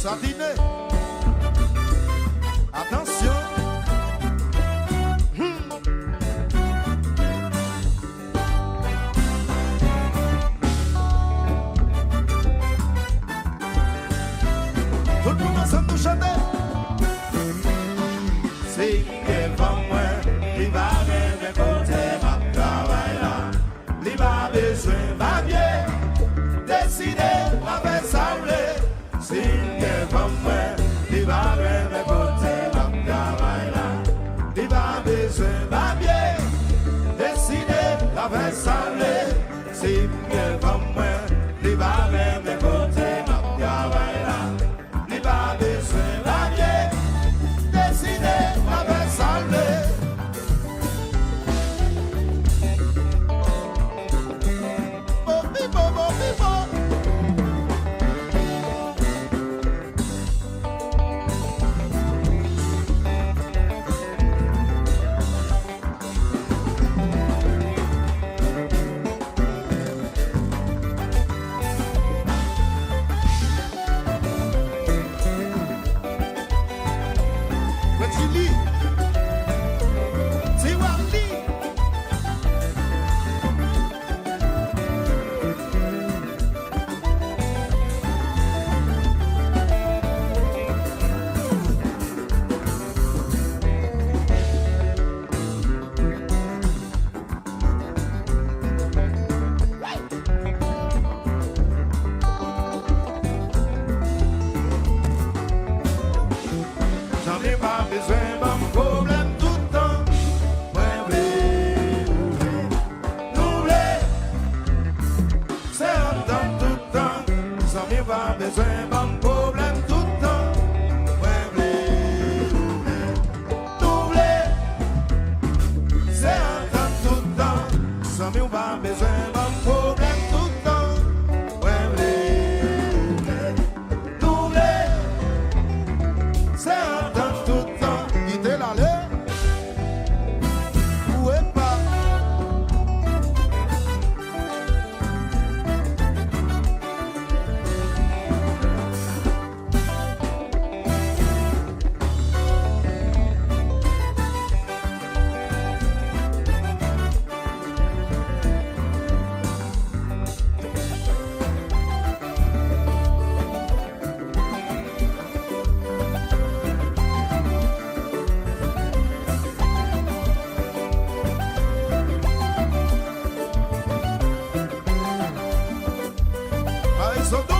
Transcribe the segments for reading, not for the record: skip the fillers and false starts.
Sardine. Attention. Tout le monde ensemble nous chanter. C'est devant moi, il va même côté ma travail là. Il va besoin, va bien, décider, va faire sembler. C'est devant moi, il va même côté ma travail là. Il va besoin, va bien, décider, va faire sembler. C'est devant moi, il va même côté ma travail là. Il va besoin, va bien, décider, va faire sembler. J'en ai pas besoin, pas mon problème tout le temps. Ouais, nous c'est un temps tout le temps. J'en ai pas besoin, pas mon problème tout le temps. Ouais, nous c'est un temps tout le temps. J'en ai pas besoin, pas mon problème tout le temps. Ouais, nous c'est un temps tout le temps. Il était là, où est pas? Allez, Soto.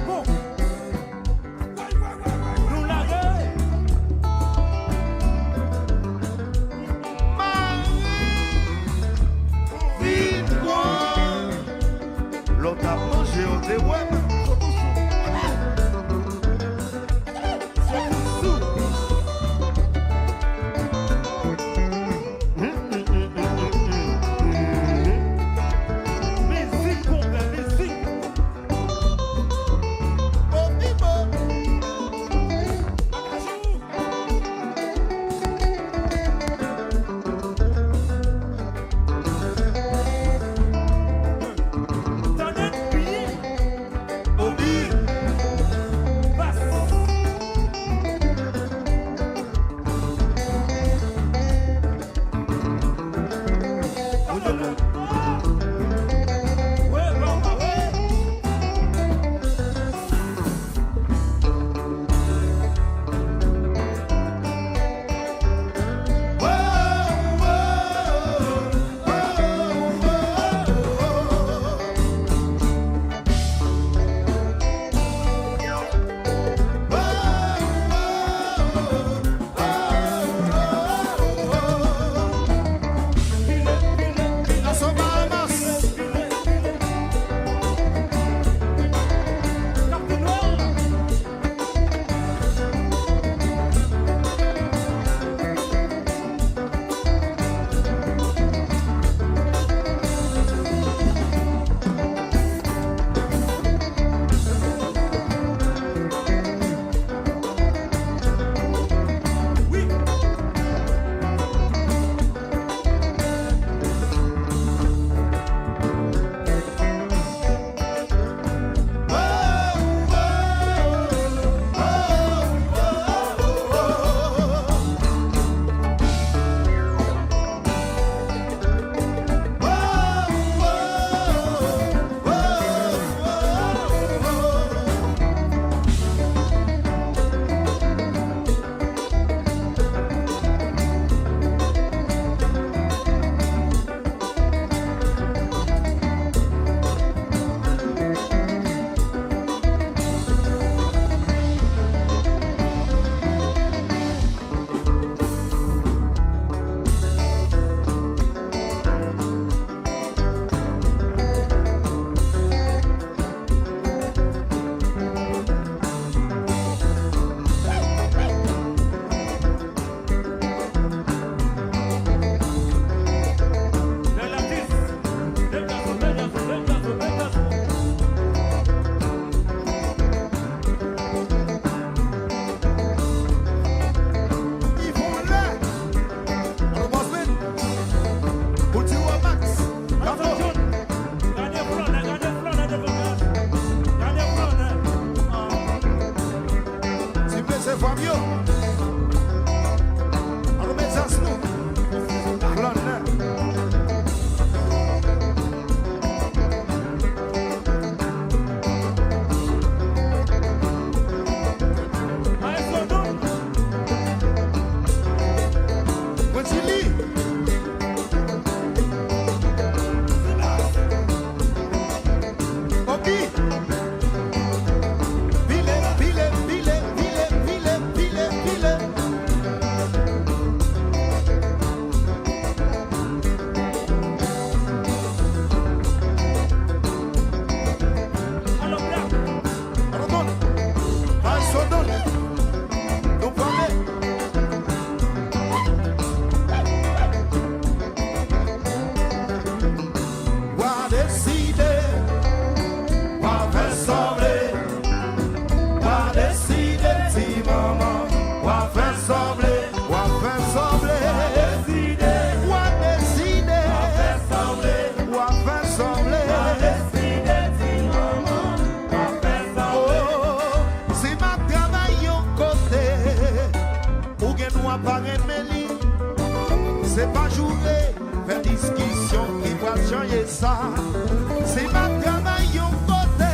Bon. Nous l'arrêtons. Marie, vite-moi. L'autre a mangé au déweb. c'est pas jouer, faire discussion qui va changer ça. C'est ma travail au côté,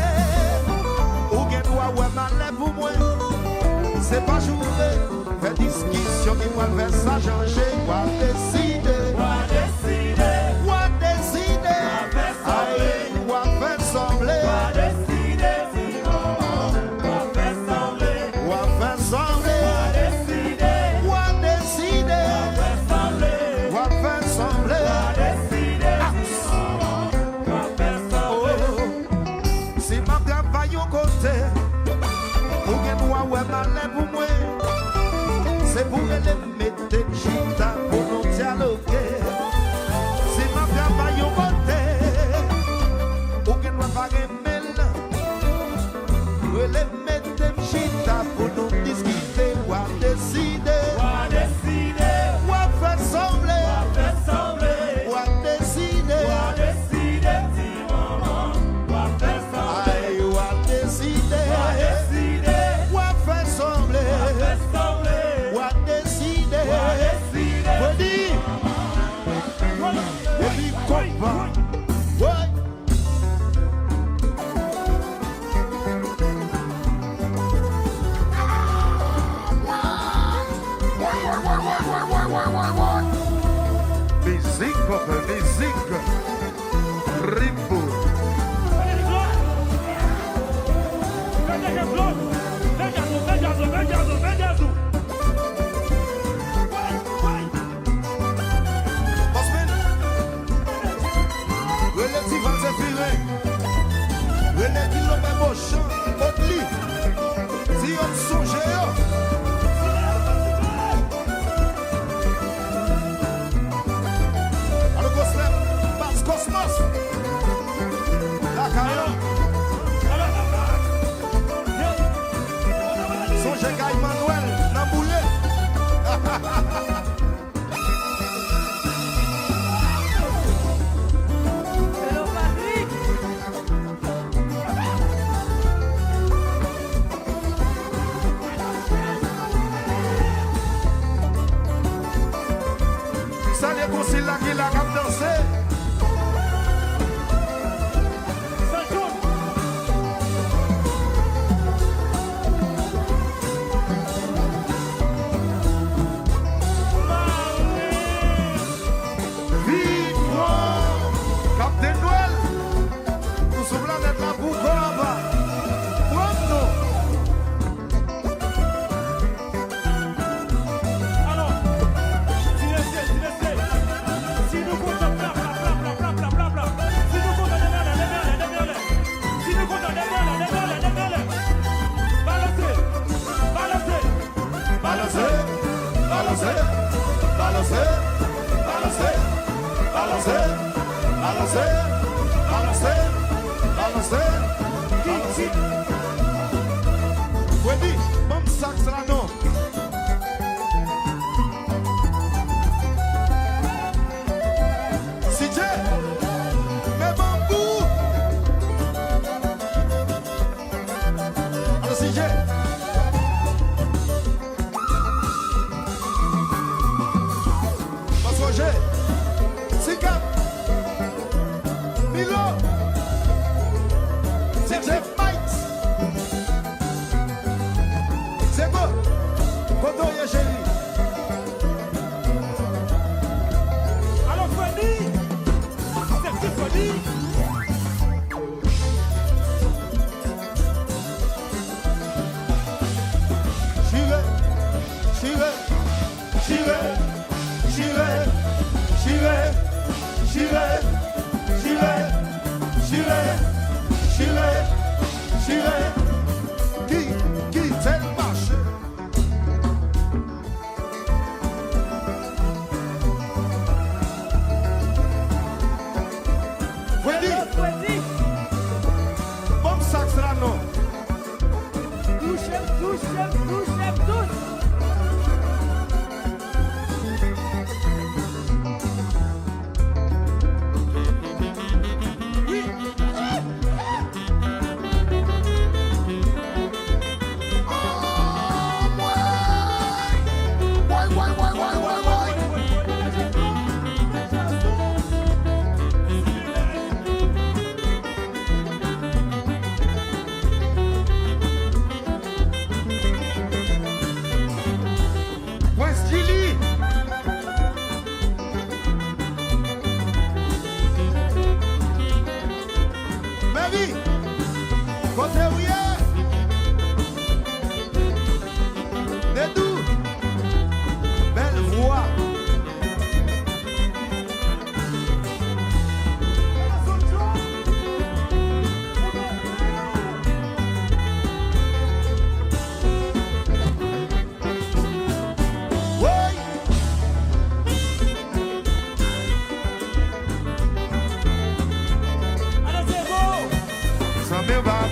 ou bien doit ouais malin pour moi. C'est pas jouer, faire discussion qui va faire ça changer, quoi décider. C'est pour les mettre chita pour nous dialoguer. C'est ma travail au côté. Ou que nous pas aimer. Pour les mettre chita pour nous discuter ou décider. Ou faire sembler. Ou décider. Ou faire sembler. Ou décider. Ou faire sembler. Musique, Rimbo.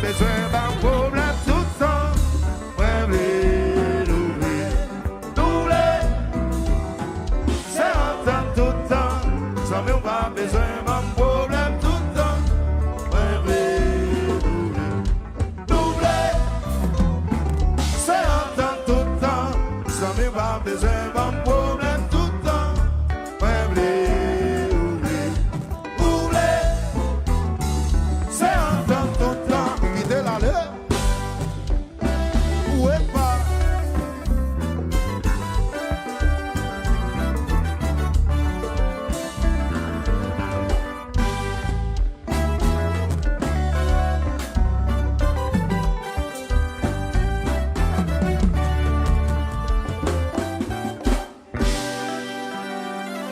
besoin d'un problème tout le temps. Moi, l'ouvrir, l'ouvrir. C'est entendre tout le temps. Sans même pas besoin d'un problème tout le temps. Moi, l'ouvrir, l'ouvrir. C'est entendre tout le temps. Sans même pas besoin d'un problème.